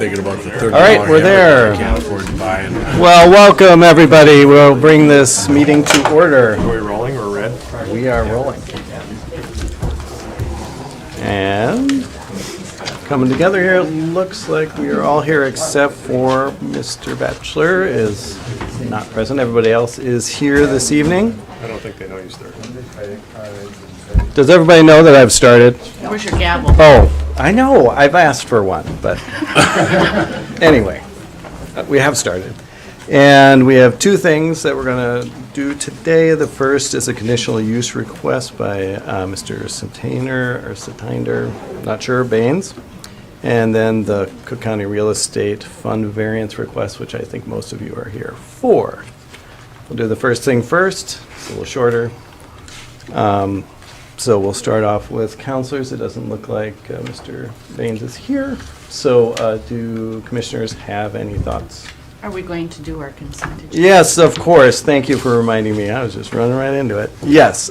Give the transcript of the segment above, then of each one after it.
Thinking about the $30 All right, we're there. I can't afford to buy it. Well, welcome, everybody. We'll bring this meeting to order. Are we rolling or red? We are rolling. And coming together here, it looks like we are all here except for Mr. Batchelor is not present. Everybody else is here this evening. I don't think they know you started. Does everybody know that I've started? Where's your gavel? Oh, I know. I've asked for one, but anyway, we have started. And we have two things that we're going to do today. The first is a conditional use request by Mr. Satinder, not sure, Baines. And then the Cook County Real Estate Fund variance request, which I think most of you are here for. We'll do the first thing first. It's a little shorter. So we'll start off with counselors. It doesn't look like Mr. Baines is here. So do commissioners have any thoughts? Are we going to do our consent agenda? Yes, of course. Thank you for reminding me. I was just running right into it. Yes,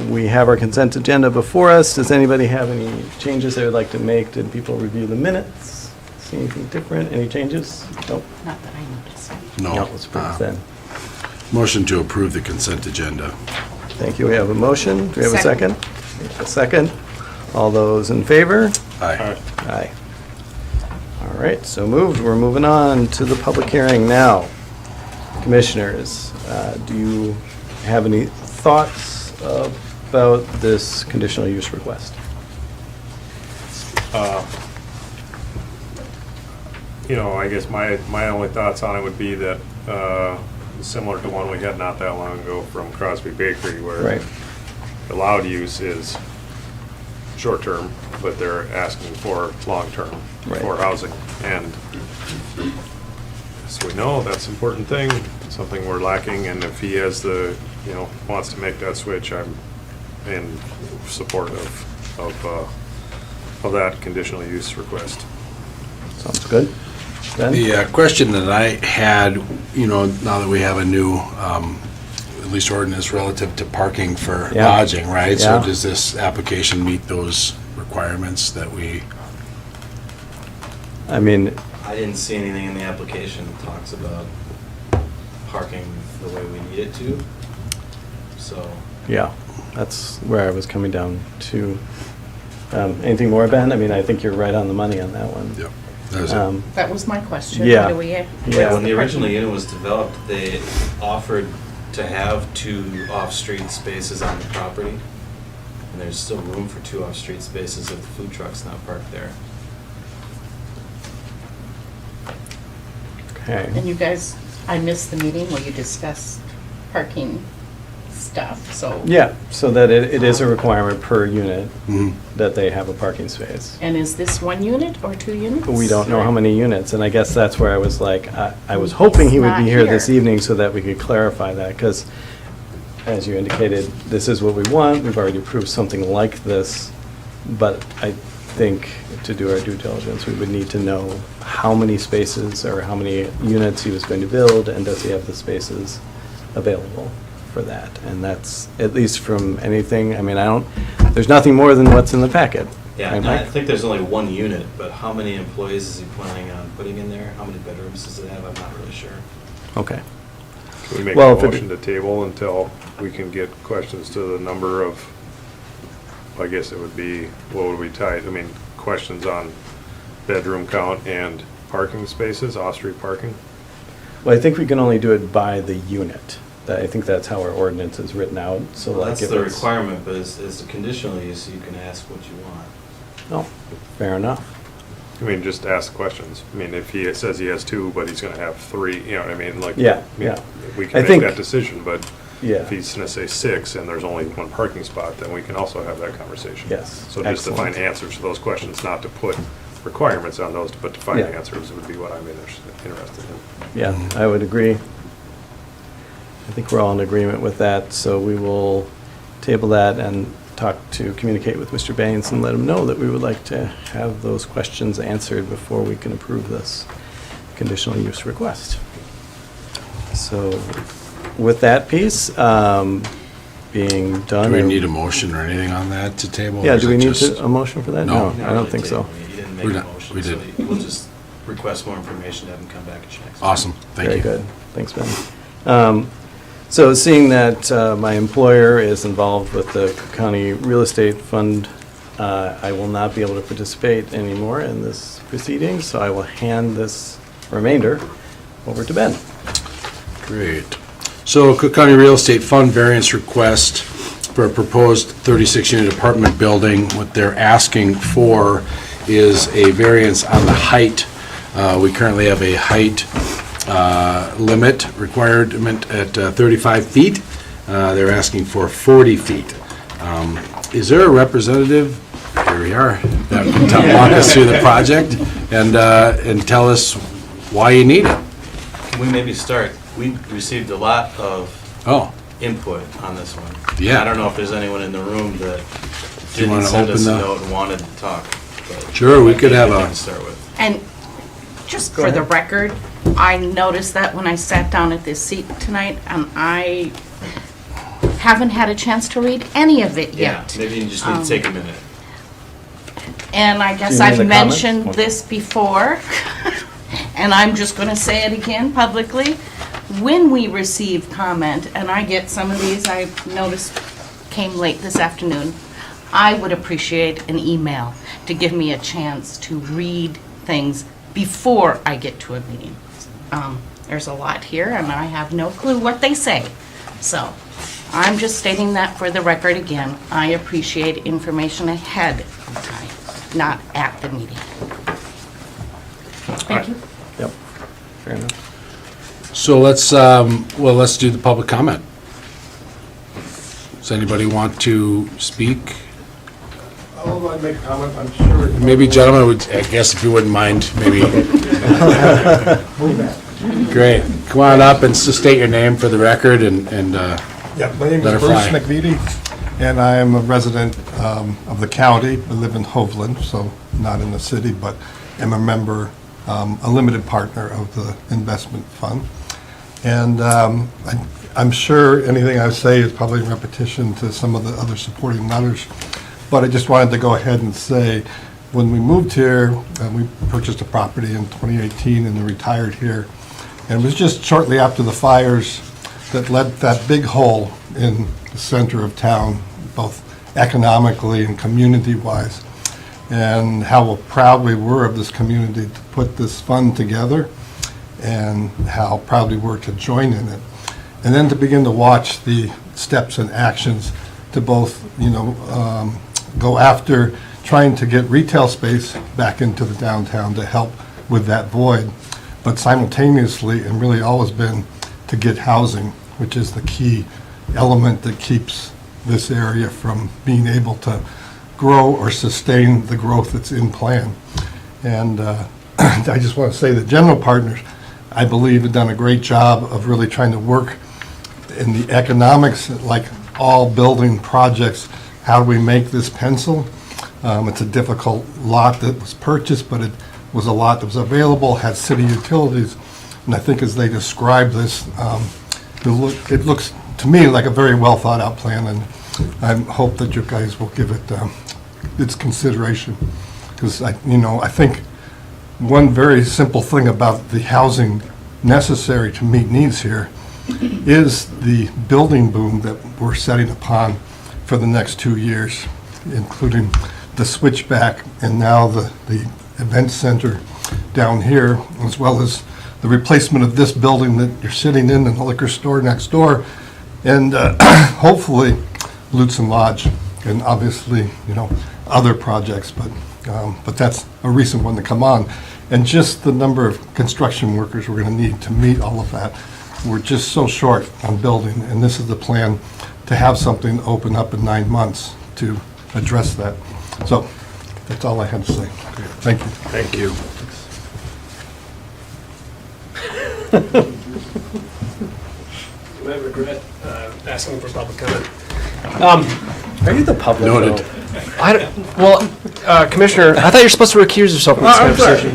we have our consent agenda before us. Does anybody have any changes they would like to make? Did people review the minutes? See anything different? Any changes? Nope. Not that I noticed. No. Let's approve then. Motion to approve the consent agenda. Thank you. We have a motion. Do we have a second? Second. A second. All those in favor? Aye. Aye. All right, so moved. We're moving on to the public hearing now. Commissioners, do you have any thoughts about this conditional use request? I guess my only thoughts on it would be that similar to one we had not that long ago from Crosby Bakery, where Right. allowed use is short-term, but they're asking for long-term Right. for housing. And so we know that's an important thing, something we're lacking, and if he has wants to make that switch, I'm in support of that conditional use request. Sounds good. Ben? The question that I had, now that we have a new, at least ordinance relative to parking for Yeah. lodging, right? So Yeah. does this application meet those requirements that we? I mean, I didn't see anything in the application that talks about parking the way we need it to, so. yeah, that's where I was coming down to. Anything more, Ben? I mean, I think you're right on the money on that one. Yep. That was it. That was my question. Yeah. What do we have? Yeah. When the original unit was developed, they offered to have 2 off-street spaces on the property, and there's still room for 2 off-street spaces if the food truck's not parked there. Okay. And you guys, I missed the meeting where you discussed parking stuff, so. Yeah, so that it is a requirement per unit Mhm. that they have a parking space. And is this 1 unit or 2 units? We don't know how many units, and I guess that's where I was like, I was hoping he would be Not here this here. evening so that we could clarify that, because as you indicated, this is what we want, we've already approved something like this, but I think to do our due diligence, we would need to know how many spaces or how many units he was going to build, and does he have the spaces available for that? And that's, at least from anything, I mean, there's nothing more than what's in the packet. Yeah, Right, and I Mike? think there's only 1 unit, but how many employees is he planning on putting in there? How many bedrooms does it have? I'm not really sure. Okay. Can we make Well, a if it- motion to table until we can get questions to the number of, I guess it would be, what would we tie, I mean, questions on bedroom count and parking spaces, off-street parking? Well, I think we can only do it by the unit. I think that's how our ordinance is written out, so Well, like that's if the it's. requirement, but as a conditional use, you can ask what you want. No, fair enough. I mean, just ask questions. I mean, if he says he has 2, but he's gonna have 3, you know what I mean? Like, Yeah, I mean, yeah. we I can make think- that decision, but Yeah. if he's gonna say 6 and there's only 1 parking spot, then we can also have that conversation. Yes, So just to find excellent. answers to those questions, not to put requirements on those, but to find Yeah. answers would be what I'm interested in. Yeah, I would agree. I think we're all in agreement with that, so we will table that and communicate with Mr. Baines and let him know that we would like to have those questions answered before we can approve this conditional use request. So with that piece being done. Do we need a motion or anything on that to table? or Yeah, is do we it need just- a motion for that? No. I don't think so. You didn't We're make a not- motion, we so didn't. we'll just request more information, have them come back at you next. Awesome, thank you. Very good. Thanks, Ben. So seeing that my employer is involved with the Cook County Real Estate Fund, I will not be able to participate anymore in this proceeding, so I will hand this remainder over to Ben. Great. So Cook County Real Estate Fund variance request for a proposed 36-unit apartment building. What they're asking for is a variance on the height. We currently have a height requirement at 35 feet. They're asking for 40 feet. Is there a representative, here we are, that can walk us through the project and tell us why you need it? Can we maybe start? We received a lot of Oh, input on this one. Yeah. I don't know if there's anyone in the room that Do you wanna didn't send us open a the- note and wanted to talk. but Sure, we might be could have good a- thing to start with. And just Go for the ahead. record, I noticed that when I sat down at this seat tonight, and I haven't had a chance to read any of it Yeah, yet. maybe you just need to take a minute. And I Do guess you need I've the comments? mentioned Okay. this before, and I'm just gonna say it again publicly. When we receive comment, and I get some of these, I noticed came late this afternoon, I would appreciate an email to give me a chance to read things before I get to a meeting. There's a lot here, and I have no clue what they say. So, I'm just stating that for the record again. I appreciate information ahead of time, not at the meeting. Thank you. Yep, fair enough. So let's do the public comment. Does anybody want to speak? I'll make a comment, I'm sure. Maybe, gentlemen, I guess if you wouldn't mind, maybe. Great. Come on up and state your name for the record and Yeah, my name Let her is Bruce fly. McVitie, and I am a resident of the county. I live in Hovland, so not in the city, but am a member, a limited partner of the investment fund. And I'm sure anything I say is probably a repetition to some of the other supporting letters, but I just wanted to go ahead and say, when we moved here, we purchased a property in 2018 and retired here. And it was just shortly after the fires that led that big hole in the center of town, both economically and community-wise, and how proud we were of this community to put this fund together, and how proud we were to join in it. And then to begin to watch the steps and actions to both, go after trying to get retail space back into the downtown to help with that void, but simultaneously, and really always been, to get housing, which is the key element that keeps this area from being able to grow or sustain the growth that's in plan. And I just want to say that general partners, I believe, have done a great job of really trying to work in the economics, like all building projects. How do we make this pencil? It's a difficult lot that was purchased, but it was a lot that was available, had city utilities, and I think as they describe this, it looks to me like a very well thought out plan, and I hope that you guys will give it its consideration, because I think one very simple thing about the housing necessary to meet needs here is the building boom that we're setting upon for the next 2 years, including the switchback and now the event center down here, as well as the replacement of this building that you're sitting in and the liquor store next door, and hopefully Lutz and Lodge, and obviously, other projects, but that's a recent one to come on. And just the number of construction workers we're going to need to meet all of that. We're just so short on building, and this is the plan to have something open up in 9 months to address that. So that's all I had to say. Thank you. thank you. You might regret asking for public comment. Are you the public? Noted. Commissioner, I thought you were supposed to recuse yourself from this conversation.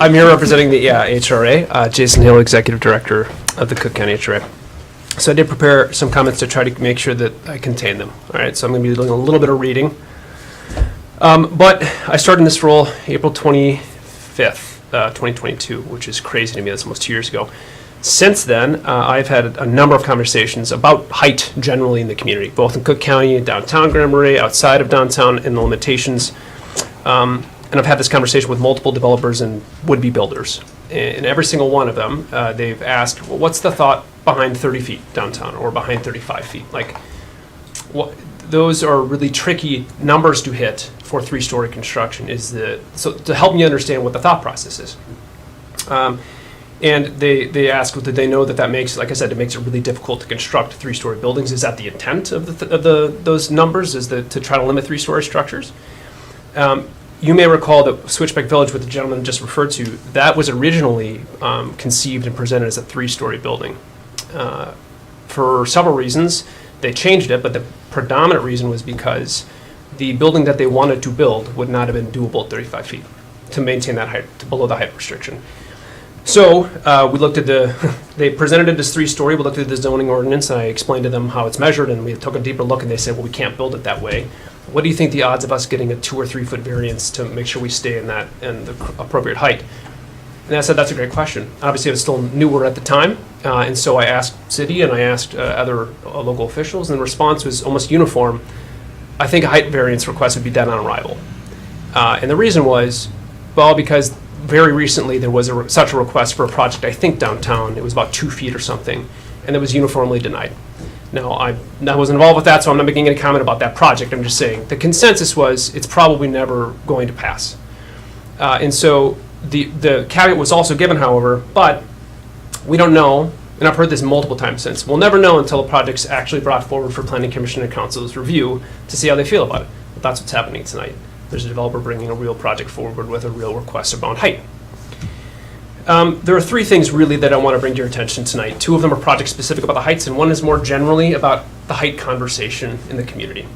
I'm here representing the HRA, Jason Hill, Executive Director of the Cook County HRA. So I did prepare some comments to try to make sure that I contain them. All right, so I'm going to be doing a little bit of reading. But I started in this role April 25th 5th, 2022, which is crazy to me. That's almost 2 years ago. Since then, I've had a number of conversations about height generally in the community, both in Cook County and downtown Grand Marais, outside of downtown, and the limitations. And I've had this conversation with multiple developers and would-be builders. And every single one of them, they've asked, well, what's the thought behind 30 feet downtown or behind 35 feet? Like, those are really tricky numbers to hit for three-story construction. So to help me understand what the thought process is. And they ask, did they know that makes, like I said, it makes it really difficult to construct three-story buildings? Is that the intent of those numbers, to try to limit three-story structures? You may recall that Switchback Village, what the gentleman just referred to, that was originally conceived and presented as a three-story building. For several reasons, they changed it, but the predominant reason was because the building that they wanted to build would not have been doable at 35 feet to maintain that height, to below the height restriction. So we looked at they presented it as three-story. We looked at the zoning ordinance, and I explained to them how it's measured, and we took a deeper look, and they said, well, we can't build it that way. What do you think the odds of us getting a 2 or 3 foot variance to make sure we stay in the appropriate height? And I said, that's a great question. Obviously, I was still newer at the time, and so I asked city and I asked other local officials, and the response was almost uniform. I think a height variance request would be dead on arrival. And the reason was, well, because very recently there was such a request for a project, I think downtown, it was about 2 feet or something, and it was uniformly denied. Now, I wasn't involved with that, so I'm not making any comment about that project. I'm just saying the consensus was it's probably never going to pass. And so the caveat was also given, however, but we don't know, and I've heard this multiple times since, we'll never know until a project's actually brought forward for Planning Commission and Council's review to see how they feel about it. But that's what's happening tonight. There's a developer bringing a real project forward with a real request about height. There are 3 things really that I want to bring to your attention tonight. 2 of them are project specific about the heights, and one is more generally about the height conversation in the community.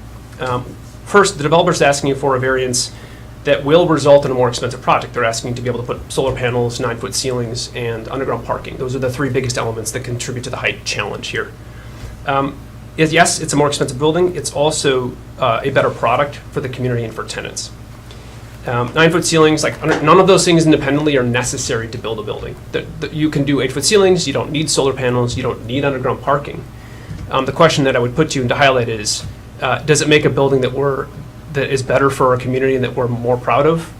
First, the developer's asking you for a variance that will result in a more expensive project. They're asking to be able to put solar panels, 9-foot ceilings, and underground parking. Those are the 3 biggest elements that contribute to the height challenge here. Yes, it's a more expensive building. It's also a better product for the community and for tenants. 9-foot ceilings, none of those things independently are necessary to build a building. You can do 8-foot ceilings, you don't need solar panels, you don't need underground parking. The question that I would put to you and to highlight is, does it make a building that is better for our community and that we're more proud of?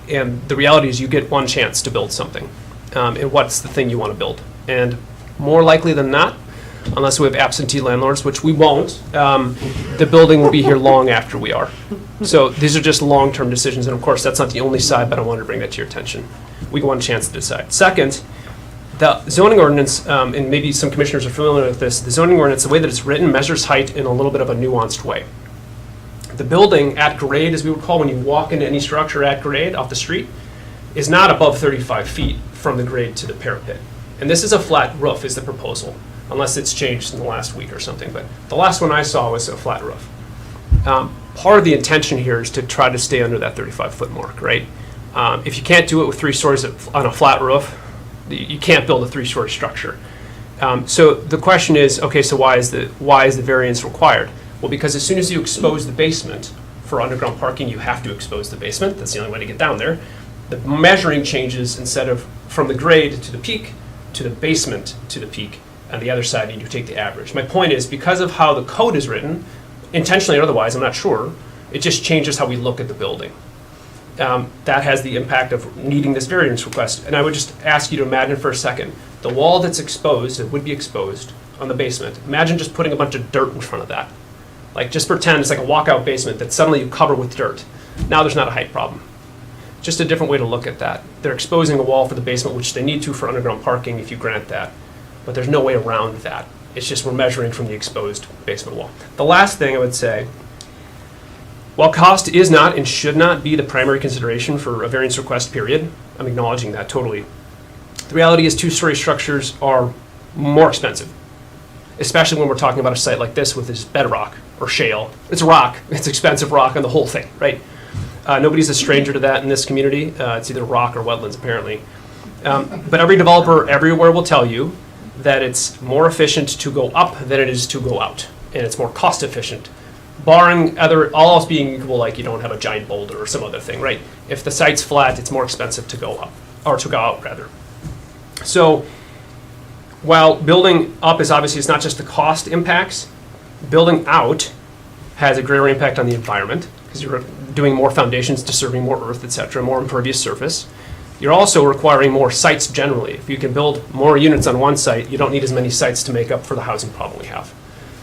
And the reality is you get one chance to build something. And what's the thing you want to build? And more likely than not, unless we have absentee landlords, which we won't, the building will be here long after we are. So these are just long-term decisions, and of course, that's not the only side, but I wanted to bring that to your attention. We get one chance to decide. Second, the zoning ordinance, and maybe some commissioners are familiar with this, the zoning ordinance, the way that it's written, measures height in a little bit of a nuanced way. The building at grade, as we would call when you walk into any structure at grade off the street, is not above 35 feet from the grade to the parapet. And this is a flat roof, is the proposal, unless it's changed in the last week or something. But the last one I saw was a flat roof. Part of the intention here is to try to stay under that 35-foot mark, right? If you can't do it with 3 stories on a flat roof, you can't build a 3-story structure. So the question is, okay, so why is the variance required? Well, because as soon as you expose the basement for underground parking, you have to expose the basement. That's the only way to get down there. The measuring changes instead of from the grade to the peak to the basement to the peak. On the other side, you take the average. My point is, because of how the code is written, intentionally or otherwise, I'm not sure, it just changes how we look at the building. That has the impact of needing this variance request. And I would just ask you to imagine for a second, the wall that's exposed, that would be exposed on the basement, imagine just putting a bunch of dirt in front of that. Like, just pretend it's like a walkout basement that suddenly you cover with dirt. Now there's not a height problem. Just a different way to look at that. They're exposing a wall for the basement, which they need to for underground parking if you grant that. But there's no way around that. It's just we're measuring from the exposed basement wall. The last thing I would say, while cost is not and should not be the primary consideration for a variance request, period, I'm acknowledging that totally. The reality is 2-story structures are more expensive, especially when we're talking about a site like this with this bedrock or shale. It's rock. It's expensive rock on the whole thing, right? Nobody's a stranger to that in this community. It's either rock or wetlands, apparently. But every developer everywhere will tell you that it's more efficient to go up than it is to go out. And it's more cost efficient barring all else being equal, like you don't have a giant boulder or some other thing, right? If the site's flat, it's more expensive to go up, or to go out, rather. So while building up is obviously, it's not just the cost impacts, building out has a greater impact on the environment because you're doing more foundations, disturbing more earth, et cetera, more impervious surface. You're also requiring more sites generally. If you can build more units on one site, you don't need as many sites to make up for the housing problem we have.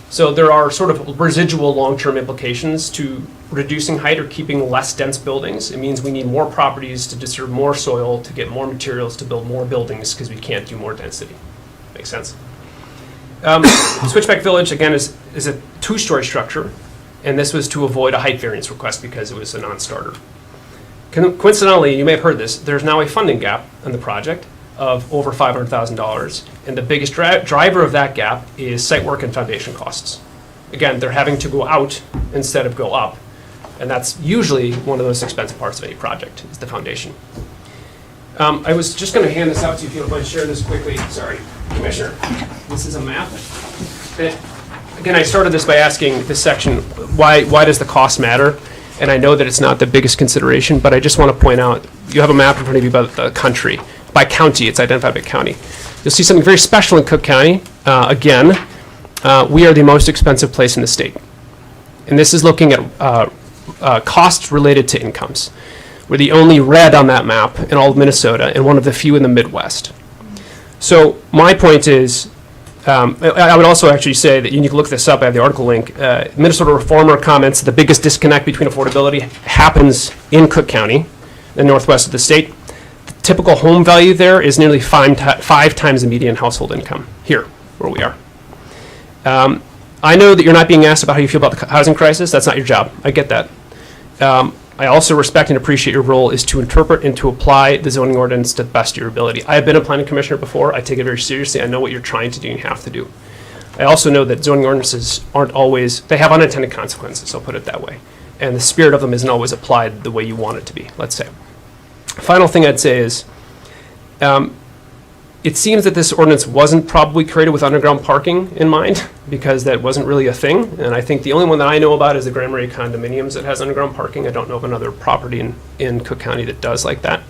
So there are sort of residual long-term implications to reducing height or keeping less dense buildings. It means we need more properties to disturb more soil, to get more materials, to build more buildings because we can't do more density. Makes sense? Switchback Village, again, is a two-story structure, and this was to avoid a height variance request because it was a non-starter. Coincidentally, you may have heard this, there's now a funding gap in the project of over $500,000, and the biggest driver of that gap is site work and foundation costs. Again, they're having to go out instead of go up, and that's usually one of the most expensive parts of any project, is the foundation. I was just going to hand this out to you if you don't mind sharing this quickly. Sorry, Commissioner. This is a map. Again, I started this by asking this section, why does the cost matter? And I know that it's not the biggest consideration, but I just want to point out, you have a map in front of you about the country. By county, it's identified by county. You'll see something very special in Cook County. Again, we are the most expensive place in the state. And this is looking at costs related to incomes. We're the only red on that map in all of Minnesota and one of the few in the Midwest. So my point is, I would also actually say that you can look this up, I have the article link. Minnesota Reformer comments the biggest disconnect between affordability happens in Cook County, the northwest of the state. The typical home value there is nearly five times the median household income here, where we are. I know that you're not being asked about how you feel about the housing crisis. That's not your job. I get that. I also respect and appreciate your role is to interpret and to apply the zoning ordinance to the best of your ability. I have been a planning commissioner before. I take it very seriously. I know what you're trying to do and have to do. I also know that zoning ordinances aren't always, they have unintended consequences, I'll put it that way. And the spirit of them isn't always applied the way you want it to be, let's say. Final thing I'd say is, it seems that this ordinance wasn't probably created with underground parking in mind, because that wasn't really a thing. And I think the only one that I know about is the Grand Marais condominiums that has underground parking. I don't know of another property in Cook County that does like that.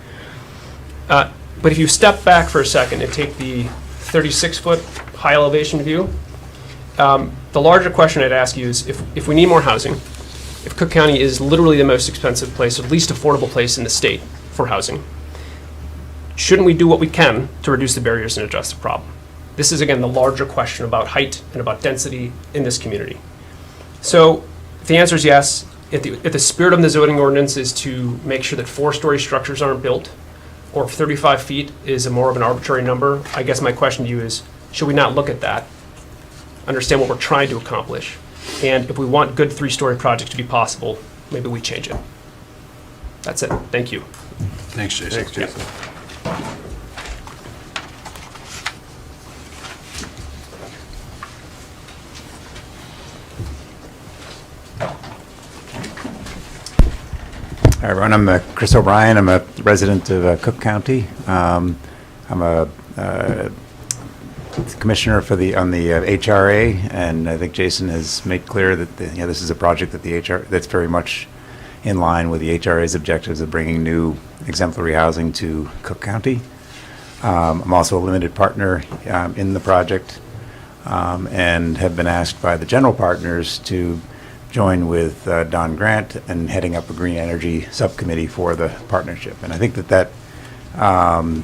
But if you step back for a second and take the 36-foot high elevation view, the larger question I'd ask you is if we need more housing, if Cook County is literally the most expensive place, or least affordable place in the state for housing, shouldn't we do what we can to reduce the barriers and address the problem? This is, again, the larger question about height and about density in this community. So if the answer is yes, if the spirit of the zoning ordinance is to make sure that 4-story structures aren't built, or if 35 feet is a more of an arbitrary number, I guess my question to you is, should we not look at that, understand what we're trying to accomplish, and if we want good 3-story projects to be possible, maybe we change it. That's it. Thank you. Thanks, Jason. Thanks, Jason. Hi, everyone. I'm Chris O'Brien. I'm a resident of Cook County. I'm a commissioner on the HRA, and I think Jason has made clear that this is a project that that's very much in line with the HRA's objectives of bringing new exemplary housing to Cook County. I'm also a limited partner in the project, and have been asked by the general partners to join with Don Grant and heading up a green energy subcommittee for the partnership. And I think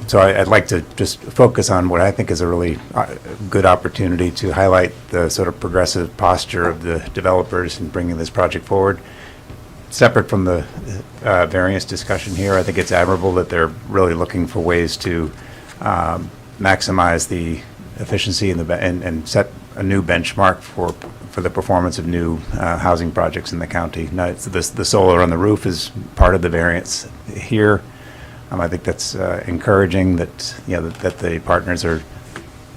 so I'd like to just focus on what I think is a really good opportunity to highlight the sort of progressive posture of the developers in bringing this project forward. Separate from the variance discussion here, I think it's admirable that they're really looking for ways to maximize the efficiency and set a new benchmark for the performance of new housing projects in the county. Now, the solar on the roof is part of the variance here. I think that's encouraging that that the partners are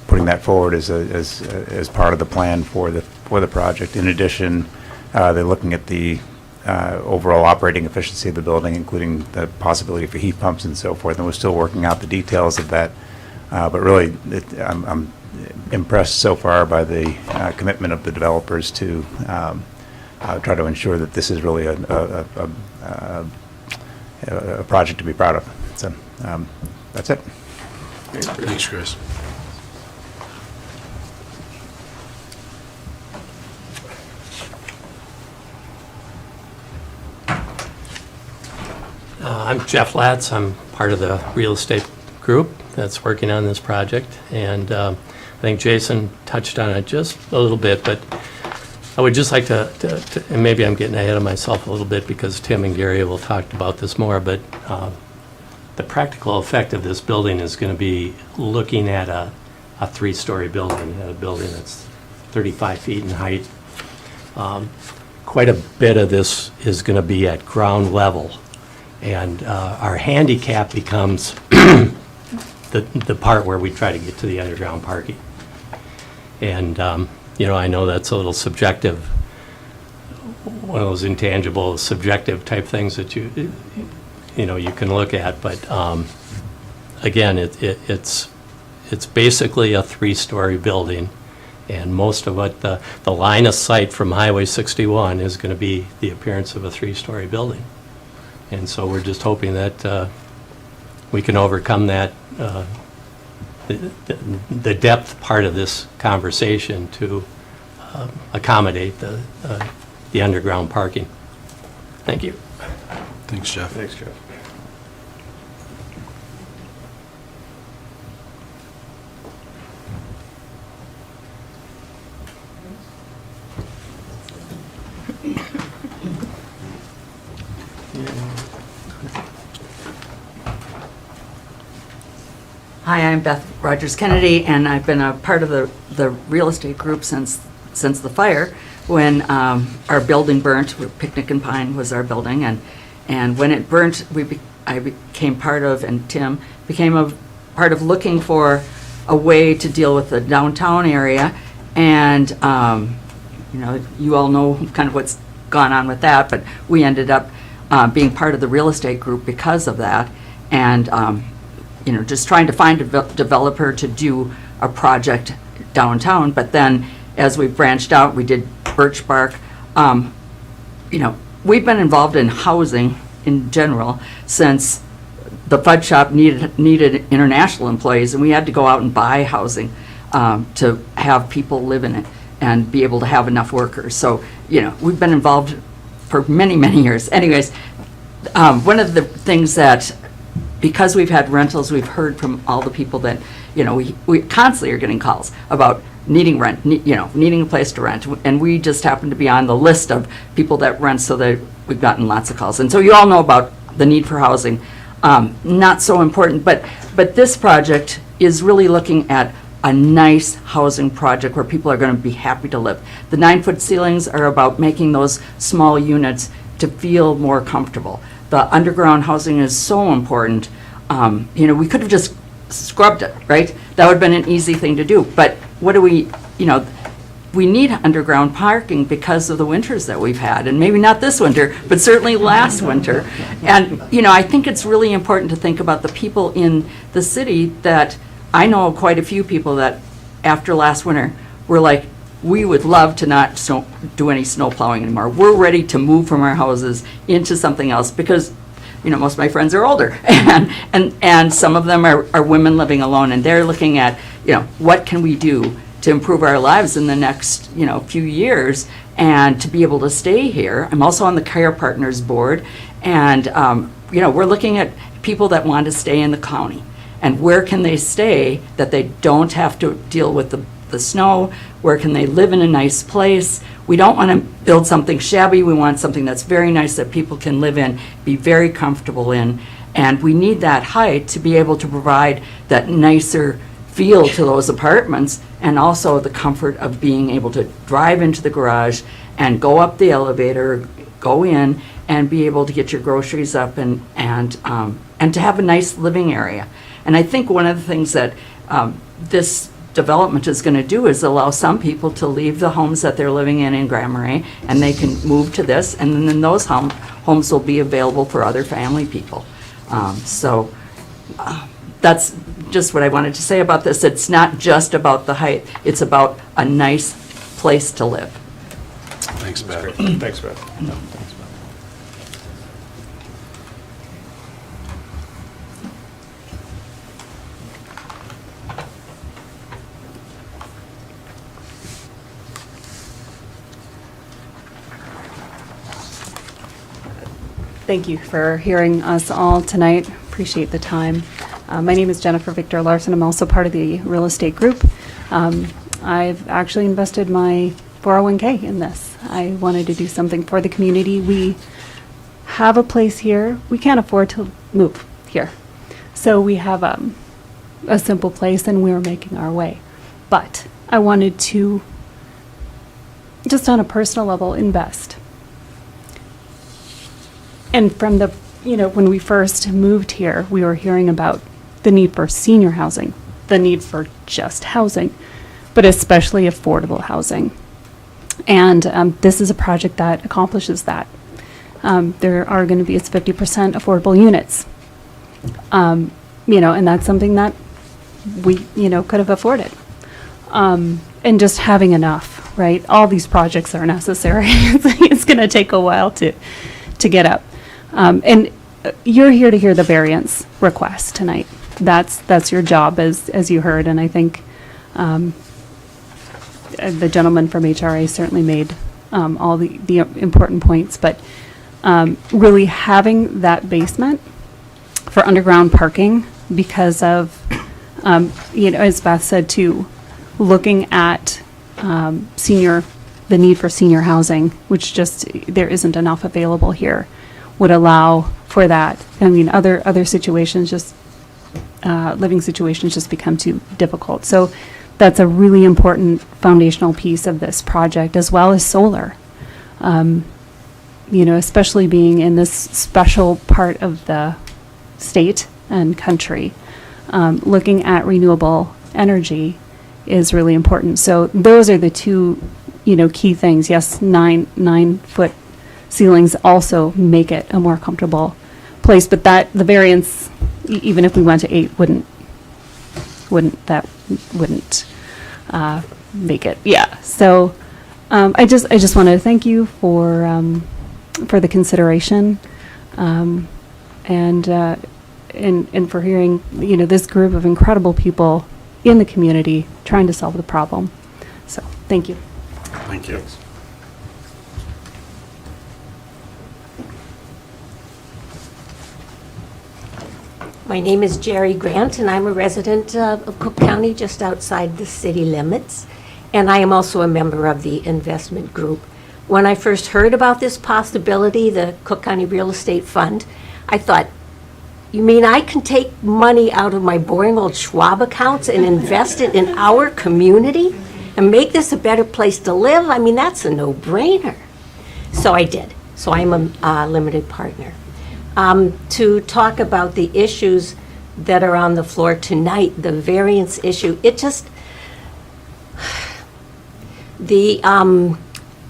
putting that forward as part of the plan for the project. In addition, they're looking at the overall operating efficiency of the building, including the possibility for heat pumps and so forth. And we're still working out the details of that. But really, I'm impressed so far by the commitment of the developers to try to ensure that this is really a project to be proud of. So that's it. Thanks, Chris. I'm Jeff Latz. I'm part of the real estate group that's working on this project. And I think Jason touched on it just a little bit, but I would just like to, and maybe I'm getting ahead of myself a little bit because Tim and Gary will talk about this more, but the practical effect of this building is going to be looking at a three-story building, a building that's 35 feet in height. Quite a bit of this is going to be at ground level. And our handicap becomes the part where we try to get to the underground parking. And, I know that's a little subjective, one of those intangible, subjective type things that you can look at. But, again, it's basically a three-story building. And most of what the line of sight from Highway 61 is going to be the appearance of a three-story building. And so we're just hoping that we can overcome that, the depth part of this conversation to accommodate the underground parking. Thank you. Thanks, Jeff. Thanks, Jeff. Hi, I'm Beth Rogers Kennedy, and I've been a part of the real estate group since the fire, when our building burnt. Picnic and Pine was our building, and when it burnt, I became part of, and Tim became a part of looking for a way to deal with the downtown area. And you all know kind of what's gone on with that, but we ended up being part of the real estate group because of that, and just trying to find a developer to do a project downtown. But then, as we branched out, we did Birch Bark. We've been involved in housing in general since the Fud Shop needed international employees, and we had to go out and buy housing to have people live in it and be able to have enough workers. So, we've been involved for many, many years. Anyways, one of the things that, because we've had rentals, we've heard from all the people that, we constantly are getting calls about needing rent, needing a place to rent. And we just happen to be on the list of people that rent, so that we've gotten lots of calls. And so you all know about the need for housing. Not so important, but this project is really looking at a nice housing project where people are going to be happy to live. The 9-foot ceilings are about making those small units to feel more comfortable. The underground housing is so important. We could have just scrubbed it, right? That would have been an easy thing to do. But what do we need underground parking because of the winters that we've had, and maybe not this winter, but certainly last winter. And, I think it's really important to think about the people in the city that, I know quite a few people that after last winter were like, we would love to not do any snow plowing anymore. We're ready to move from our houses into something else because, most of my friends are older, and some of them are women living alone, and they're looking at, what can we do to improve our lives in the next, few years, and to be able to stay here. I'm also on the Care Partners Board, and, we're looking at people that want to stay in the county, and where can they stay that they don't have to deal with the snow. Where can they live in a nice place? We don't want to build something shabby. We want something that's very nice that people can live in, be very comfortable in. And we need that height to be able to provide that nicer feel to those apartments, and also the comfort of being able to drive into the garage and go up the elevator, go in, and be able to get your groceries up and to have a nice living area. And I think one of the things that this development is going to do is allow some people to leave the homes that they're living in Grand Marais, and they can move to this, and then those homes will be available for other family people. That's just what I wanted to say about this. It's not just about the height, it's about a nice place to live. Thanks, Beth. Thanks, Beth. Thank you for hearing us all tonight. Appreciate the time. My name is Jennifer Victor Larson. I'm also part of the real estate group. I've actually invested my 401k in this. I wanted to do something for the community. We have a place here. We can't afford to move here. So we have a simple place and we're making our way. But I wanted to, just on a personal level, invest. And from the, when we first moved here, we were hearing about the need for senior housing, the need for just housing, but especially affordable housing. And this is a project that accomplishes that. There are going to be, it's 50% affordable units. And that's something that we, could have afforded. And just having enough, right? All these projects are necessary. It's going to take a while to get up. And you're here to hear the variance request tonight. That's your job, as you heard, and I think the gentleman from HRA certainly made all the important points. But really having that basement for underground parking because of, as Beth said too, looking at the need for senior housing, which just there isn't enough available here, would allow for that. I mean, other situations, just living situations just become too difficult. So that's a really important foundational piece of this project, as well as solar. Especially being in this special part of the state and country, looking at renewable energy is really important. So those are the two, key things. Yes, 9-foot ceilings also make it a more comfortable place, but the variance, even if we went to 8, wouldn't make it. Yeah. So I just want to thank you for the consideration, and for hearing this group of incredible people in the community trying to solve the problem. So thank you. Thank you. My name is Jerry Grant, and I'm a resident of Cook County, just outside the city limits. And I am also a member of the investment group. When I first heard about this possibility, the Cook County Real Estate Fund, I thought, you mean I can take money out of my boring old Schwab accounts and invest it in our community and make this a better place to live? I mean, that's a no-brainer. So I did. So I'm a limited partner. To talk about the issues that are on the floor tonight, the variance issue, the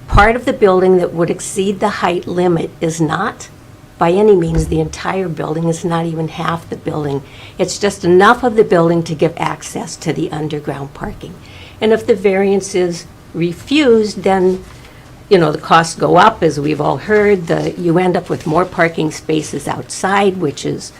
part of the building that would exceed the height limit is not by any means the entire building. It's not even half the building. It's just enough of the building to give access to the underground parking. And if the variance is refused, then the costs go up, as we've all heard. You end up with more parking spaces outside, which is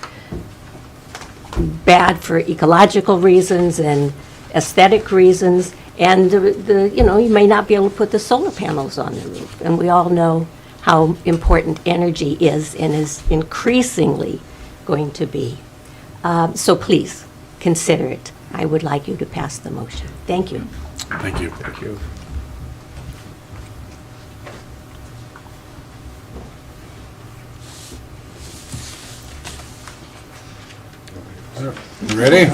bad for ecological reasons and aesthetic reasons. And you may not be able to put the solar panels on the roof. And we all know how important energy is and is increasingly going to be. So please consider it. I would like you to pass the motion. Thank you. Thank you. Thank you. You ready?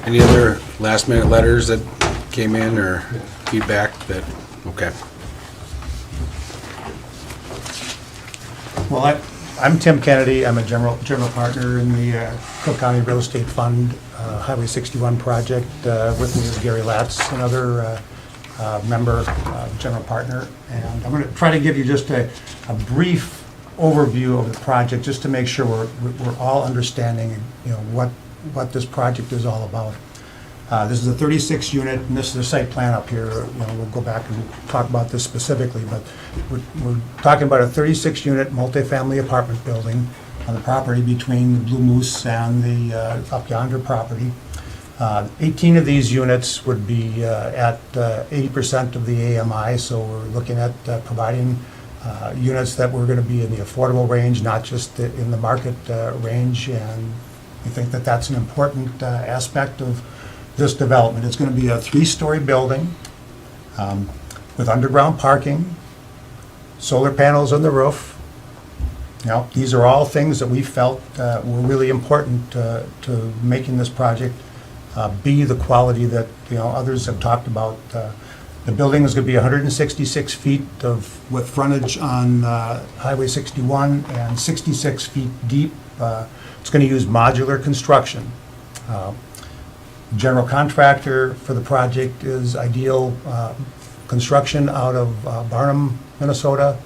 Any other last-minute letters that came in or feedback that, okay. Well, I'm Tim Kennedy. I'm a general partner in the Cook County Real Estate Fund Highway 61 project. With me is Gary Latz, another member, general partner. And I'm going to try to give you just a brief overview of the project, just to make sure we're all understanding, what this project is all about. This is a 36 unit, and this is the site plan up here. We'll go back and talk about this specifically, but we're talking about a 36 unit multifamily apartment building on the property between the Blue Moose and the up yonder property. 18 of these units would be at 80% of the AMI, so we're looking at providing units that were going to be in the affordable range, not just in the market range, and we think that that's an important aspect of this development. It's going to be a 3-story building with underground parking, solar panels on the roof. These are all things that we felt were really important to making this project be the quality that others have talked about. The building is going to be 166 feet with frontage on Highway 61 and 66 feet deep. It's going to use modular construction. General contractor for the project is Ideal Construction out of Barnum, Minnesota.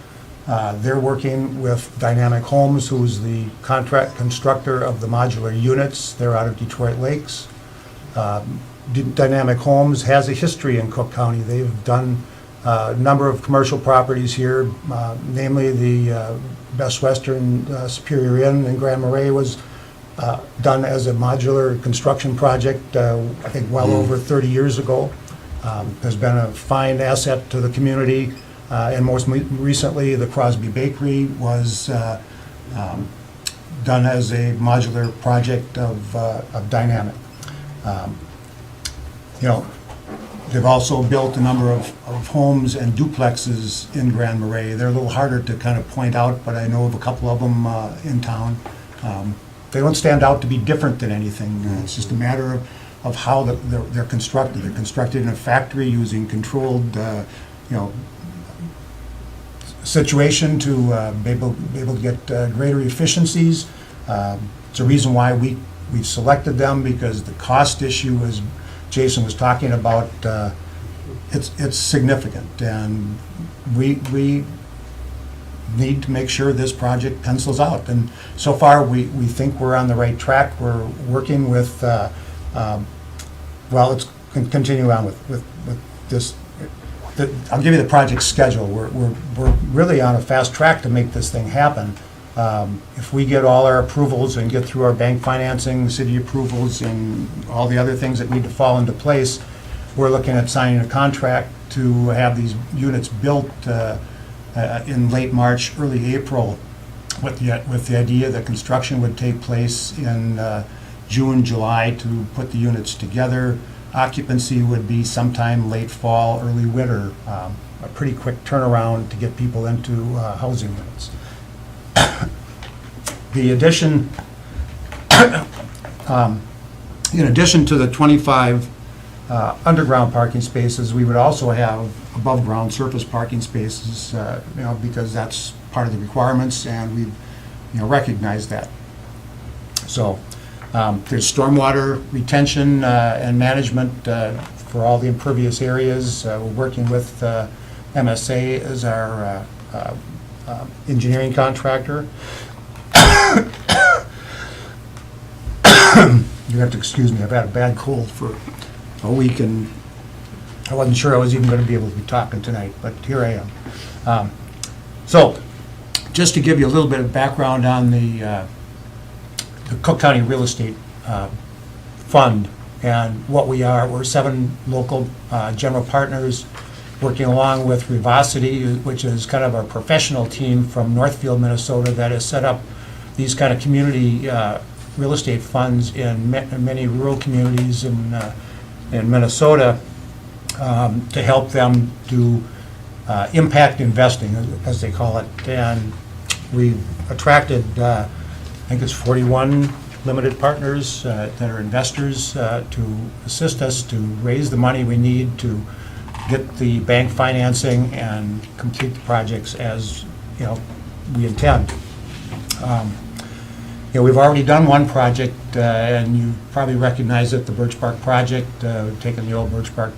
They're working with Dynamic Homes, who's the contract constructor of the modular units. They're out of Detroit Lakes. Dynamic Homes has a history in Cook County. They've done a number of commercial properties here, namely the Best Western Superior Inn in Grand Marais was done as a modular construction project, I think well over 30 years ago. Has been a fine asset to the community, and most recently, the Crosby Bakery was done as a modular project of Dynamic. They've also built a number of homes and duplexes in Grand Marais. They're a little harder to kind of point out, but I know of a couple of them in town. They don't stand out to be different than anything. It's just a matter of how they're constructed. They're constructed in a factory using controlled, situation to be able to get greater efficiencies. It's a reason why we've selected them, because the cost issue, as Jason was talking about, it's significant, and we need to make sure this project pencils out. And so far, we think we're on the right track. We're working with, let's continue on with this. I'll give you the project schedule. We're really on a fast track to make this thing happen. If we get all our approvals and get through our bank financing, city approvals, and all the other things that need to fall into place, we're looking at signing a contract to have these units built in late March, early April, with the idea that construction would take place in June, July to put the units together. Occupancy would be sometime late fall, early winter, a pretty quick turnaround to get people into housing units. The addition, in addition to the 25 underground parking spaces, we would also have above-ground surface parking spaces, because that's part of the requirements, and we've, recognized that. So there's stormwater retention and management for all the impervious areas. We're working with MSA as our engineering contractor. You have to excuse me, I've had a bad cold for a week, and I wasn't sure I was even going to be able to be talking tonight, but here I am. So, just to give you a little bit of background on the Cook County Real Estate Fund and what we are. We're 7 local general partners working along with Revocity, which is kind of our professional team from Northfield, Minnesota, that has set up these kind of community real estate funds in many rural communities in Minnesota to help them do impact investing, as they call it. And we've attracted, I think it's 41 limited partners that are investors to assist us to raise the money we need to get the bank financing and complete the projects as we intend. We've already done one project, and you probably recognize it, the Birch Park project. We've taken the old Birch Park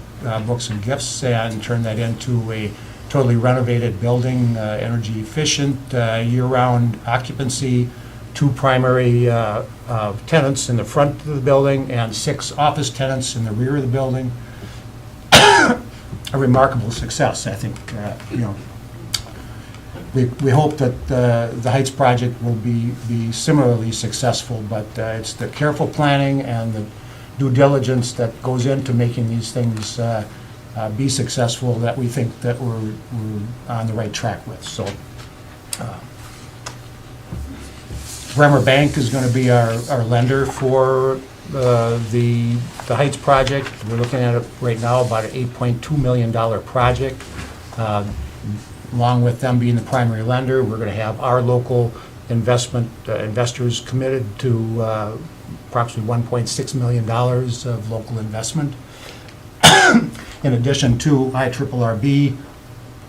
books and gifts and turned that into a totally renovated building, energy efficient, year-round occupancy, 2 primary tenants in the front of the building and 6 office tenants in the rear of the building. A remarkable success, I think, you know. We hope that the Heights project will be similarly successful, but it's the careful planning and the due diligence that goes into making these things be successful that we think that we're on the right track with. So Bremer Bank is going to be our lender for the Heights project. We're looking at it right now about an $8.2 million project. Along with them being the primary lender, we're going to have our local investors committed to approximately $1.6 million of local investment. In addition to IRRB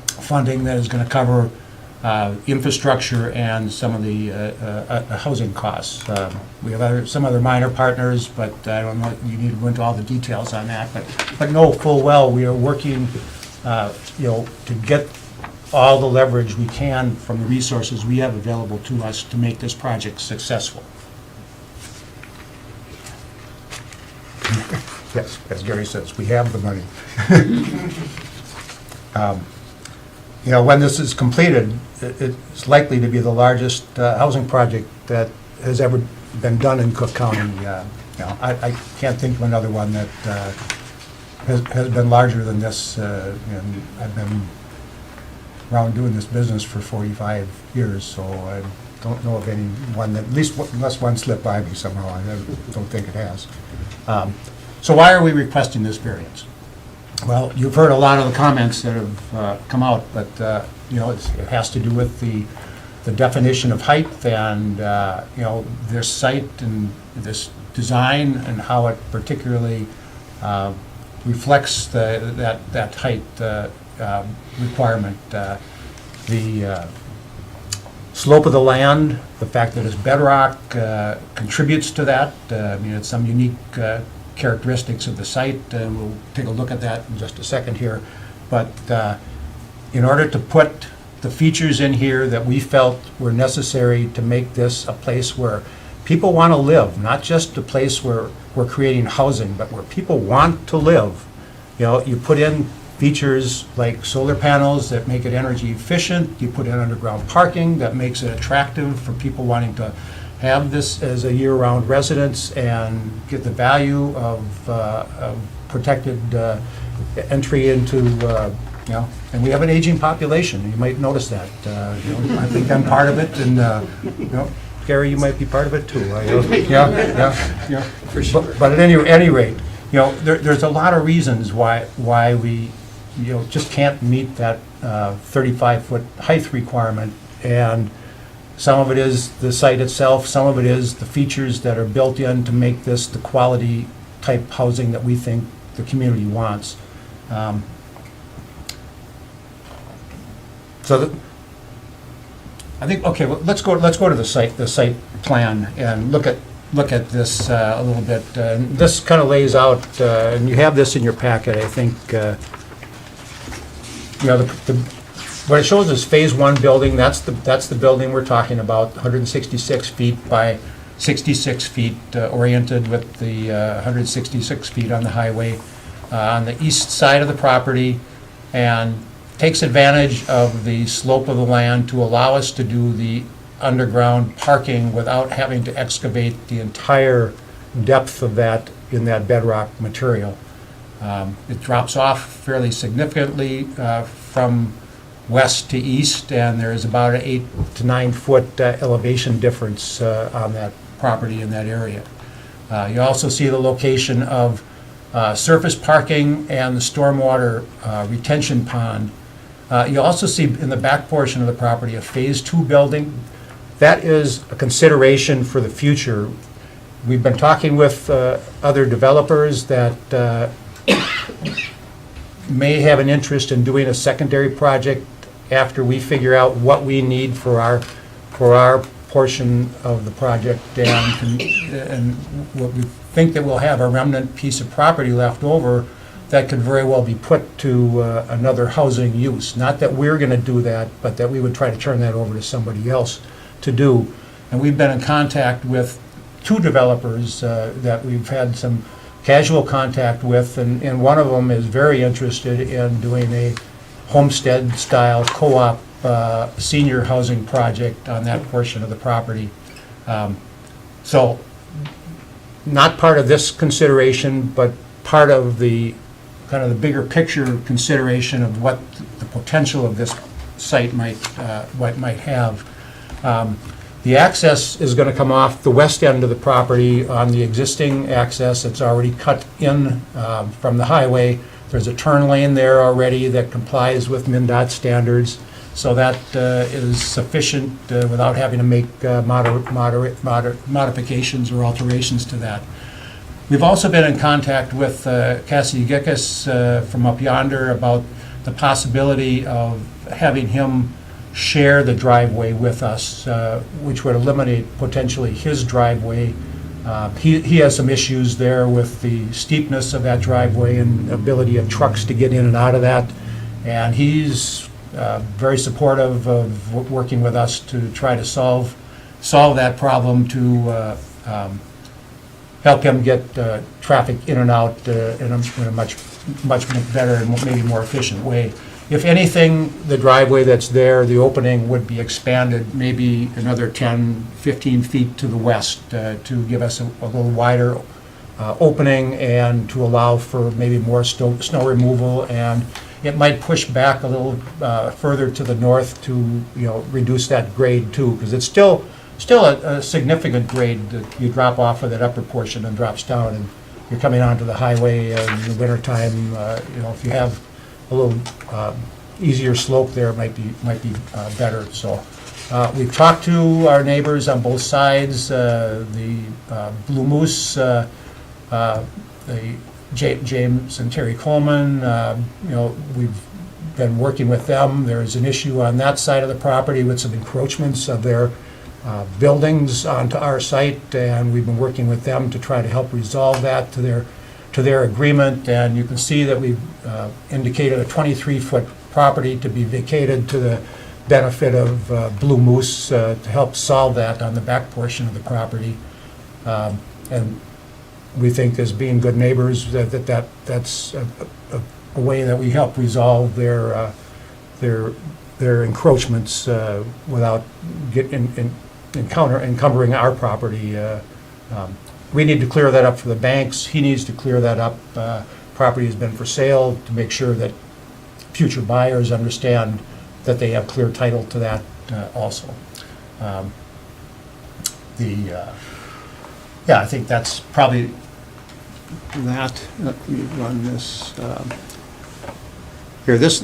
funding that is going to cover infrastructure and some of the housing costs. We have some other minor partners, but I don't know, you need to go into all the details on that, but know full well we are working, you know, to get all the leverage we can from the resources we have available to us to make this project successful. Yes, as Gary says, we have the money. You know, when this is completed, it's likely to be the largest housing project that has ever been done in Cook County. You know, I can't think of another one that has been larger than this. And I've been around doing this business for 45 years, so I don't know of any one that, at least unless one slipped by me somehow, I don't think it has. So why are we requesting this variance? Well, you've heard a lot of the comments that have come out, but you know, it has to do with the definition of height and you know, this site and this design and how it particularly reflects that height requirement. The slope of the land, the fact that it's bedrock contributes to that. I mean, it's some unique characteristics of the site. We'll take a look at that in just a second here. But in order to put the features in here that we felt were necessary to make this a place where people want to live, not just a place where we're creating housing, but where people want to live. You know, you put in features like solar panels that make it energy efficient. You put in underground parking that makes it attractive for people wanting to have this as a year-round residence and get the value of protected entry into, you know, and we have an aging population. You might notice that. You know, I think I'm part of it, and you know, Gary, you might be part of it too. Yeah. For sure. But at any rate, you know, there's a lot of reasons why we, you know, just can't meet that 35-foot height requirement, and some of it is the site itself, some of it is the features that are built in to make this the quality type housing that we think the community wants. I think, okay, well, let's go to the site plan and look at this a little bit. This kind of lays out, and you have this in your packet, I think. You know, what it shows is Phase 1 building. That's the building we're talking about, 166 feet by 66 feet, oriented with the 166 feet on the highway on the east side of the property, and takes advantage of the slope of the land to allow us to do the underground parking without having to excavate the entire depth of that in that bedrock material. It drops off fairly significantly from west to east, and there's about an 8 to 9 foot elevation difference on that property in that area. You also see the location of surface parking and the stormwater retention pond. You also see in the back portion of the property a Phase 2 building. That is a consideration for the future. We've been talking with other developers that may have an interest in doing a secondary project after we figure out what we need for our portion of the project, and what we think that we'll have a remnant piece of property left over that could very well be put to another housing use. Not that we're going to do that, but that we would try to turn that over to somebody else to do. And we've been in contact with 2 developers that we've had some casual contact with, and one of them is very interested in doing a homestead-style co-op senior housing project on that portion of the property. So, not part of this consideration, but part of the, kind of the bigger picture consideration of what the potential of this site might have. The access is going to come off the west end of the property on the existing access that's already cut in from the highway. There's a turn lane there already that complies with MnDOT standards, so that is sufficient without having to make modifications or alterations to that. We've also been in contact with Cassidy Gickus from up yonder about the possibility of having him share the driveway with us, which would eliminate potentially his driveway. He has some issues there with the steepness of that driveway and ability of trucks to get in and out of that. And he's very supportive of working with us to try to solve that problem, to help him get traffic in and out in a much better and maybe more efficient way. If anything, the driveway that's there, the opening would be expanded maybe another 10, 15 feet to the west to give us a little wider opening and to allow for maybe more snow removal. And it might push back a little further to the north to, reduce that grade too, because it's still a significant grade that you drop off of that upper portion and drops down, and you're coming onto the highway in the wintertime. If you have a little easier slope there, it might be better. So we've talked to our neighbors on both sides, the Blue Moose, the James and Terry Coleman. We've been working with them. There's an issue on that side of the property with some encroachments of their buildings onto our site, and we've been working with them to try to help resolve that to their agreement. And you can see that we've indicated a 23-foot property to be vacated to the benefit of Blue Moose to help solve that on the back portion of the property. And we think, as being good neighbors, that's a way that we help resolve their encroachments without encumbering our property. We need to clear that up for the banks. He needs to clear that up. Property has been for sale, to make sure that future buyers understand that they have clear title to that also. I think that's probably that. Let me run this. Here, this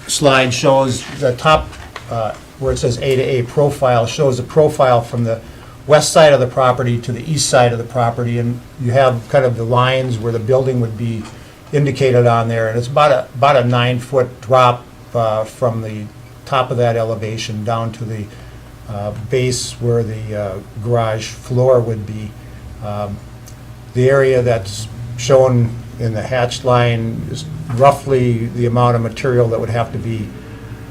slide shows the top, where it says A to A profile, shows the profile from the west side of the property to the east side of the property, and you have kind of the lines where the building would be indicated on there, and it's about a 9-foot drop from the top of that elevation down to the base where the garage floor would be. The area that's shown in the hatched line is roughly the amount of material that would have to be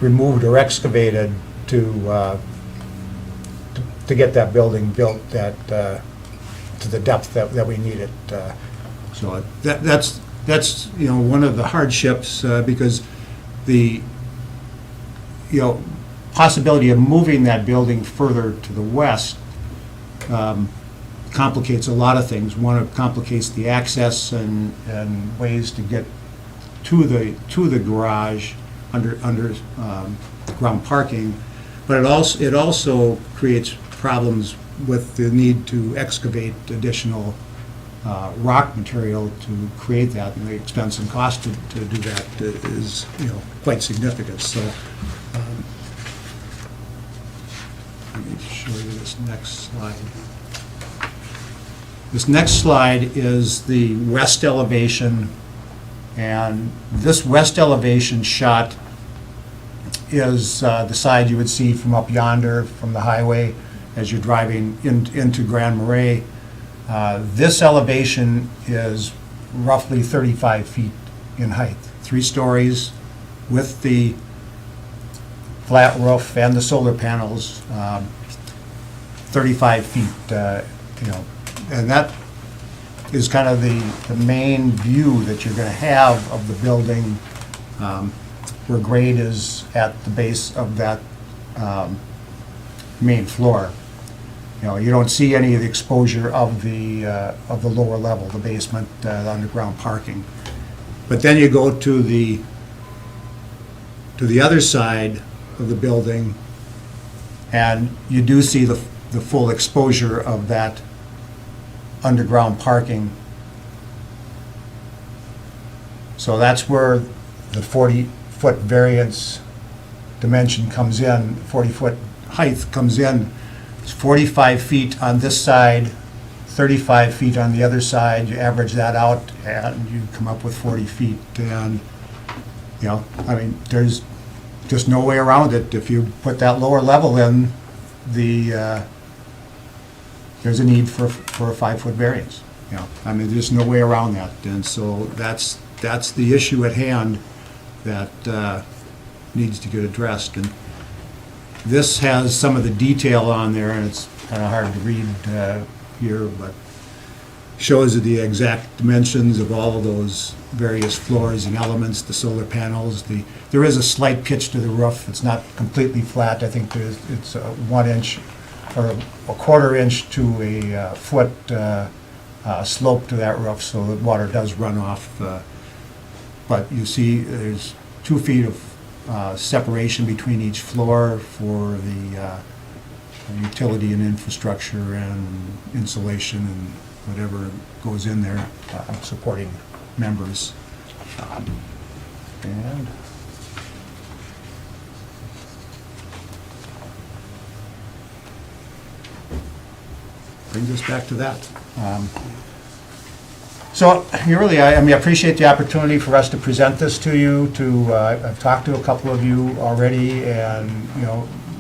removed or excavated to get that building built to the depth that we need it. So that's one of the hardships, because the possibility of moving that building further to the west complicates a lot of things. One, it complicates the access and ways to get to the garage under ground parking, but it also creates problems with the need to excavate additional rock material to create that, and the expense and cost to do that is quite significant. So let me show you this next slide. This next slide is the west elevation, and this west elevation shot is the side you would see from up yonder from the highway as you're driving into Grand Marais. This elevation is roughly 35 feet in height, 3 stories with the flat roof and the solar panels. 35 feet, and that is kind of the main view that you're going to have of the building, where grade is at the base of that main floor. You don't see any of the exposure of the lower level, the basement, the underground parking. But then you go to the other side of the building, and you do see the full exposure of that underground parking. So that's where the 40-foot variance dimension comes in, 40-foot height comes in. It's 45 feet on this side, 35 feet on the other side. You average that out, and you come up with 40 feet. And, there's just no way around it. If you put that lower level in, there's a need for a 5-foot variance. There's no way around that. And so that's the issue at hand that needs to get addressed. And this has some of the detail on there, and it's kind of hard to read here, but shows the exact dimensions of all of those various floors and elements, the solar panels. There is a slight pitch to the roof. It's not completely flat. I think it's a 1 inch or a quarter inch to a foot slope to that roof, so the water does run off. But you see there's 2 feet of separation between each floor for the utility and infrastructure and insulation and whatever goes in there, supporting members. And brings us back to that. So I appreciate the opportunity for us to present this to you. I've talked to a couple of you already, and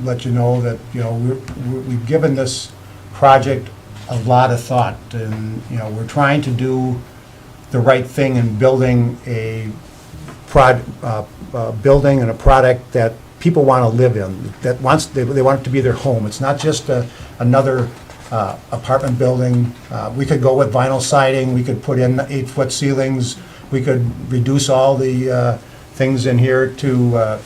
let you know that we've given this project a lot of thought, and we're trying to do the right thing in building a building and a product that people want to live in. That they want it to be their home. It's not just another apartment building. We could go with vinyl siding, we could put in 8-foot ceilings, we could reduce all the things in here to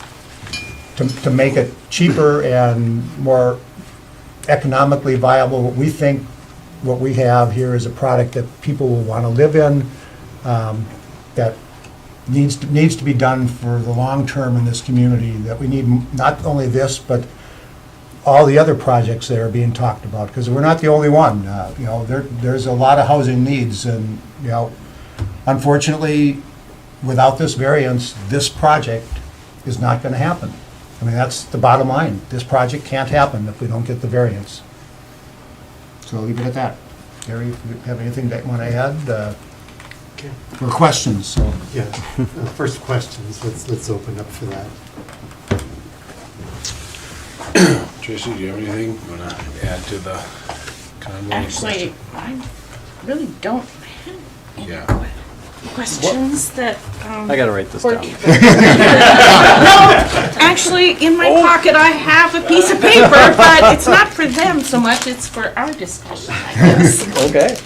make it cheaper and more economically viable. We think what we have here is a product that people will want to live in, that needs to be done for the long term in this community, that we need not only this, but all the other projects that are being talked about, because we're not the only one. There's a lot of housing needs, and unfortunately, without this variance, this project is not going to happen. That's the bottom line. This project can't happen if we don't get the variance. So I'll leave it at that. Gary, if you have anything that you want to add, or questions? So. Yeah. First questions. Let's open up for that. Tracy, do you have anything you want to add to the convo? Actually, I really don't have any Yeah. questions that. I gotta write this down. No, actually, in my pocket, I have a piece of paper, but it's not for them so much, it's for our discussion, I guess. Okay.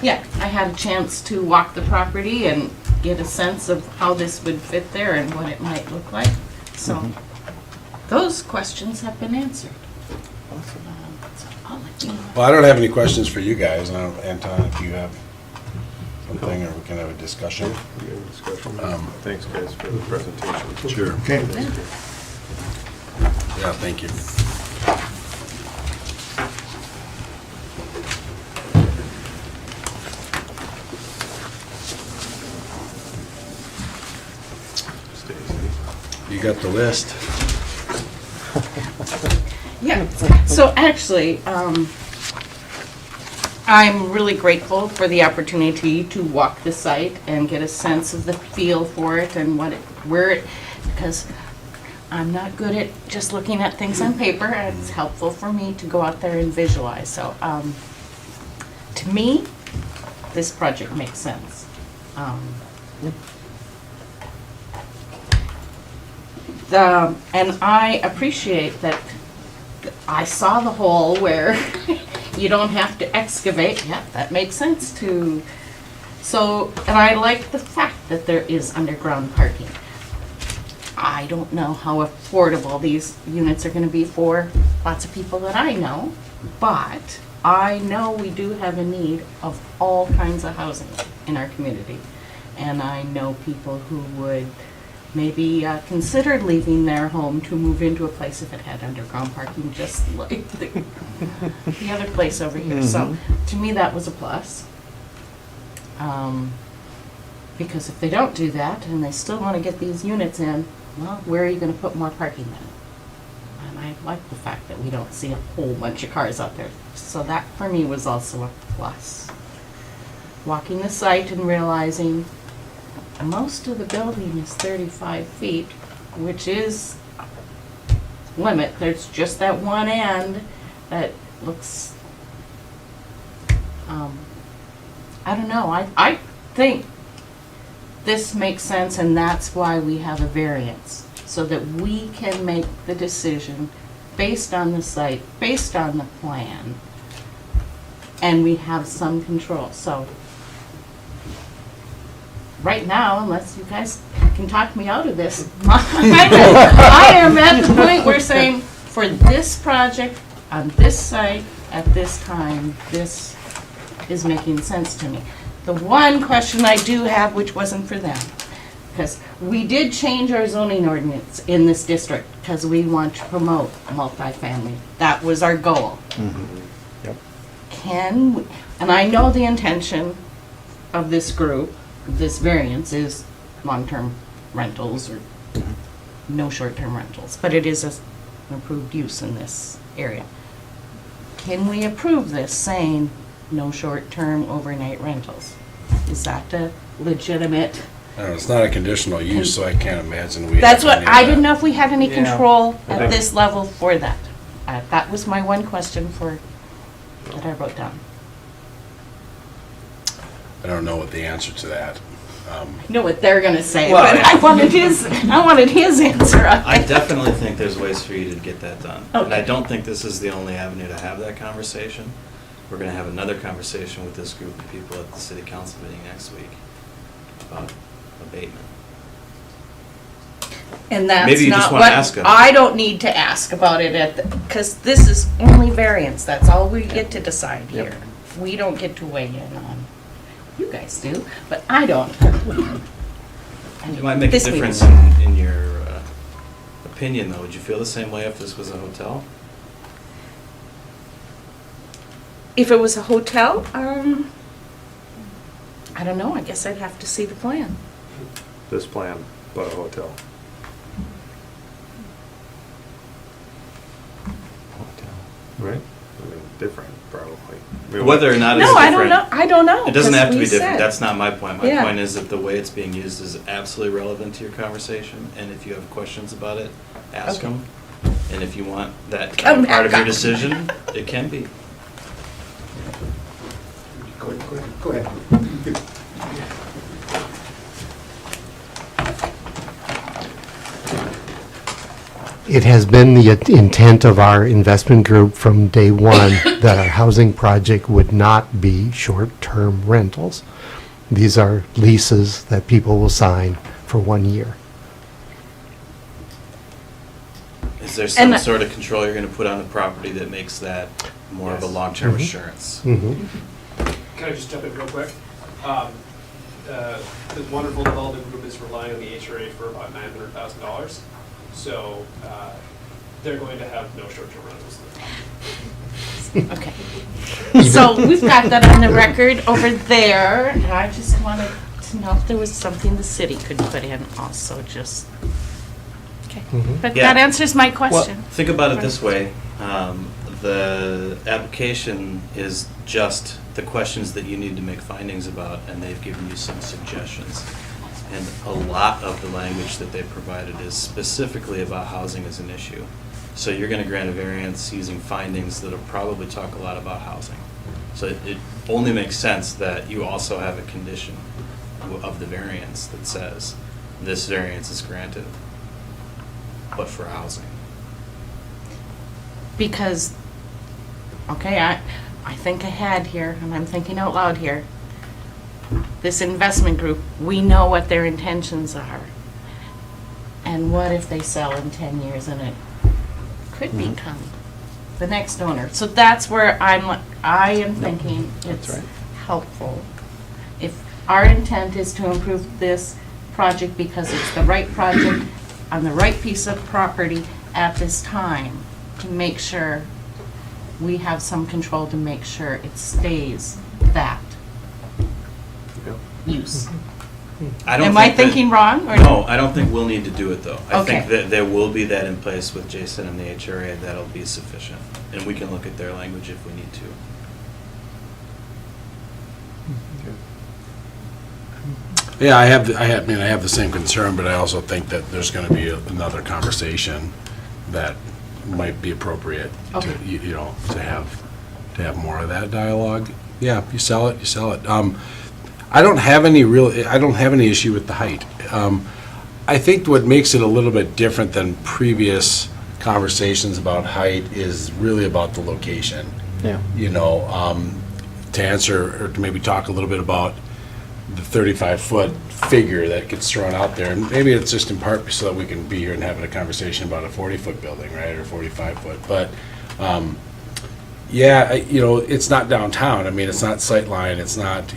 Yeah, I had a chance to walk the property and get a sense of how this would fit there and what it might look like. So, those questions have been answered. So I'll let you know. Well, I don't have any questions for you guys. Anton, if you have something, or we can have a discussion. Thanks, guys, for the presentation. Sure. Okay. Yeah, thank you. You got the list. Yeah, so actually, I'm really grateful for the opportunity to walk the site and get a sense of the feel for it and because I'm not good at just looking at things on paper, and it's helpful for me to go out there and visualize. So, to me, this project makes sense. And I appreciate that I saw the hole where you don't have to excavate. Yeah, that makes sense too. So, and I like the fact that there is underground parking. I don't know how affordable these units are gonna be for lots of people that I know, but I know we do have a need of all kinds of housing in our community. And I know people who would maybe consider leaving their home to move into a place if it had underground parking, just like the other place over here. So, to me, that was a plus. Because if they don't do that and they still want to get these units in, well, where are you going to put more parking then? And I like the fact that we don't see a whole bunch of cars out there. So that for me was also a plus. Walking the site and realizing most of the building is 35 feet, which is limit. There's just that one end that looks, I don't know, I think this makes sense, and that's why we have a variance, so that we can make the decision based on the site, based on the plan, and we have some control. So right now, unless you guys can talk me out of this, I am at the point where saying, for this project, on this site, at this time, this is making sense to me. The one question I do have, which wasn't for them, because we did change our zoning ordinance in this district, because we want to promote multifamily. That was our goal. Yep. Can, and I know the intention of this group, this variance is long-term rentals or no short-term rentals, but it is an approved use in this area. Can we approve this saying no short-term overnight rentals? Is that a legitimate? I don't know, it's not a conditional use, so I can't imagine we. That's have what, any of I that. didn't know if we had any Yeah. control I at think- this level for that. That was my one question that I wrote down. I don't know what the answer to that. I know what they're gonna say, Well, but I wanted his answer. I definitely think there's ways for you to get that done. And I Okay. don't think this is the only avenue to have that conversation. We're gonna have another conversation with this group of people at the city council meeting next week about abatement. And that's Maybe you just not wanna what, ask 'em. I don't need to ask about it because this is only variance, that's all we get to decide here. We don't get to weigh in on, you guys do, but I don't. It might make a This meeting. difference in your opinion, though. Would you feel the same way if this was a hotel? If it was a hotel, I don't know, I guess I'd have to see the plan. This plan, but a hotel. Right. I mean, different, probably. I mean, Whether or not it's No, different. I don't know, I don't know. It doesn't 'cause have to we be different, said- that's not my point. My Yeah. point is that the way it's being used is absolutely relevant to your conversation, and if you have questions about it, ask Okay. them. And if you want that to Come be part of back your up. decision, it can be. Go ahead. It has been the intent of our investment group from day one that our housing project would not be short-term rentals. These are leases that people will sign for 1 year. Is there some And- sort of control you're gonna put on the property that makes that more of a Yes. long-term assurance? Mhm. Can I just jump in real quick? The wonderful development group is relying on the HRA for about $900,000. So they're going to have no short-term rentals. Okay. So we've got that on the record over there, and I just wanted to know if there was something the city could put in also, just, okay. But Yeah. that answers my question. Think about it this way, the application is just the questions that you need to make findings about, and they've given you some suggestions. And a lot of the language that they provided is specifically about housing as an issue. So you're gonna grant a variance using findings that'll probably talk a lot about housing. So it only makes sense that you also have a condition of the variance that says this variance is granted. but for housing. Because, okay, I think ahead here, and I'm thinking out loud here. This investment group, we know what their intentions are. And what if they sell in 10 years and it could become the next owner? So that's where I am thinking it's helpful. If our intent is to improve this project because it's the right project on the right piece of property at this time, to make sure we have some control to make sure it stays that use. I don't Am I think that- thinking wrong, or No, I don't think we'll need to do it, though. I think Okay. that there will be that in place with Jason and the HRA, that'll be sufficient. And we can look at their language if we need to. Yeah, I have the same concern, but I also think that there's going to be another conversation that might be appropriate to, Okay. to have more of that dialogue. Yeah, you sell it. I don't have any issue with the height. I think what makes it a little bit different than previous conversations about height is really about the location. Yeah. To answer, or to maybe talk a little bit about the 35-foot figure that gets thrown out there. And maybe it's just in part so that we can be here and having a conversation about a 40-foot building, right, or 45-foot. But, it's not downtown. I mean, it's not sightline. It's not,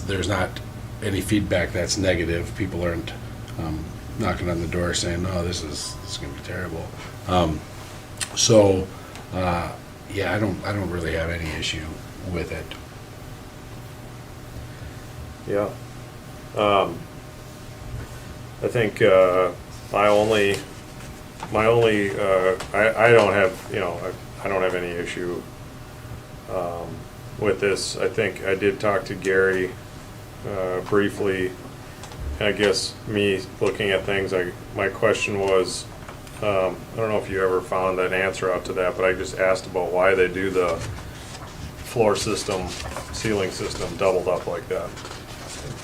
there's not any feedback that's negative. People aren't knocking on the door saying, "No, this is going to be terrible." I don't really have any issue with it. Yeah. I think I don't have, I don't have any issue with this. I think I did talk to Gary briefly. I guess me looking at things, my question was, I don't know if you ever found an answer out to that, but I just asked about why they do the floor system, ceiling system doubled up like that.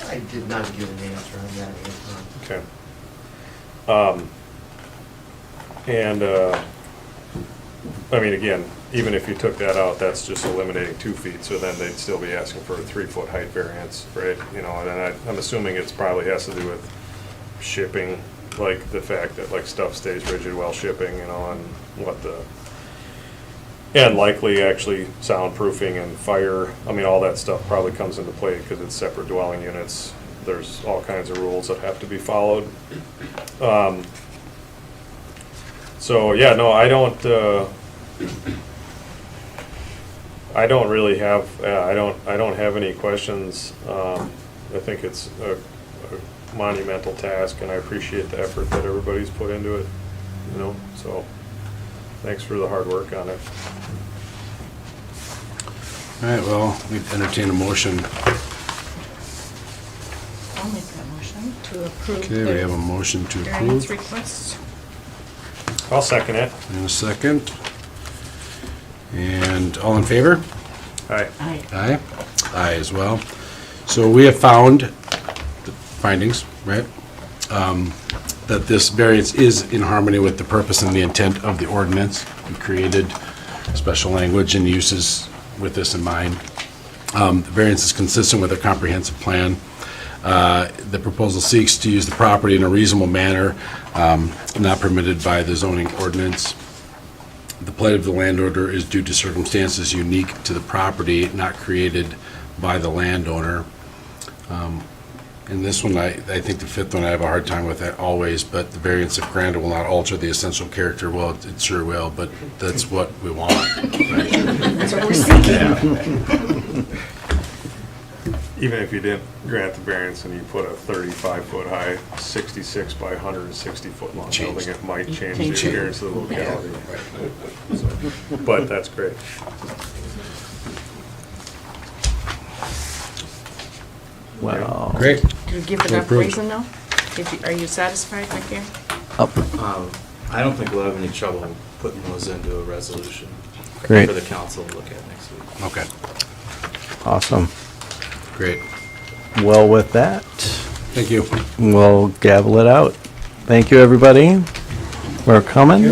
I did not give an answer on that. Okay. I mean, again, even if you took that out, that's just eliminating 2 feet, so then they'd still be asking for a 3-foot height variance, right? And then I'm assuming it's probably has to do with shipping, like the fact that like stuff stays rigid while shipping, and what and likely actually soundproofing and fire. I mean, all that stuff probably comes into play because it's separate dwelling units. There's all kinds of rules that have to be followed. So yeah, no, I don't really have. I don't have any questions. I think it's a monumental task, and I appreciate the effort that everybody's put into it. So thanks for the hard work on it. All right, well, we entertain a motion. I'll make that motion to approve Okay, we have a motion to variance approve. requests. I'll second it. In a second. And all in favor? Aye. Aye. Aye. Aye as well. So we have found the findings, right? That this variance is in harmony with the purpose and the intent of the ordinance. We created special language and uses with this in mind. The variance is consistent with a comprehensive plan. The proposal seeks to use the property in a reasonable manner, not permitted by the zoning ordinance. The plight of the landowner is due to circumstances unique to the property, not created by the landowner. And this one, I think the fifth one, I have a hard time with that always, but the variance if granted will not alter the essential character. Well, it sure will, but that's what we want. Right? That's what we're seeking. Even if you didn't grant the variance and you put a 35-foot high, 66 by 160-foot long building, it might change the appearance of the locality. So, but that's great. Well, Great. Do you give enough Approved. reason, though? Are you satisfied with your? I don't think we'll have any trouble putting those into a resolution Great. for the council to look at next week. Okay, awesome. great. Well, with that, Thank you. we'll gavel it out. Thank you, everybody. for coming.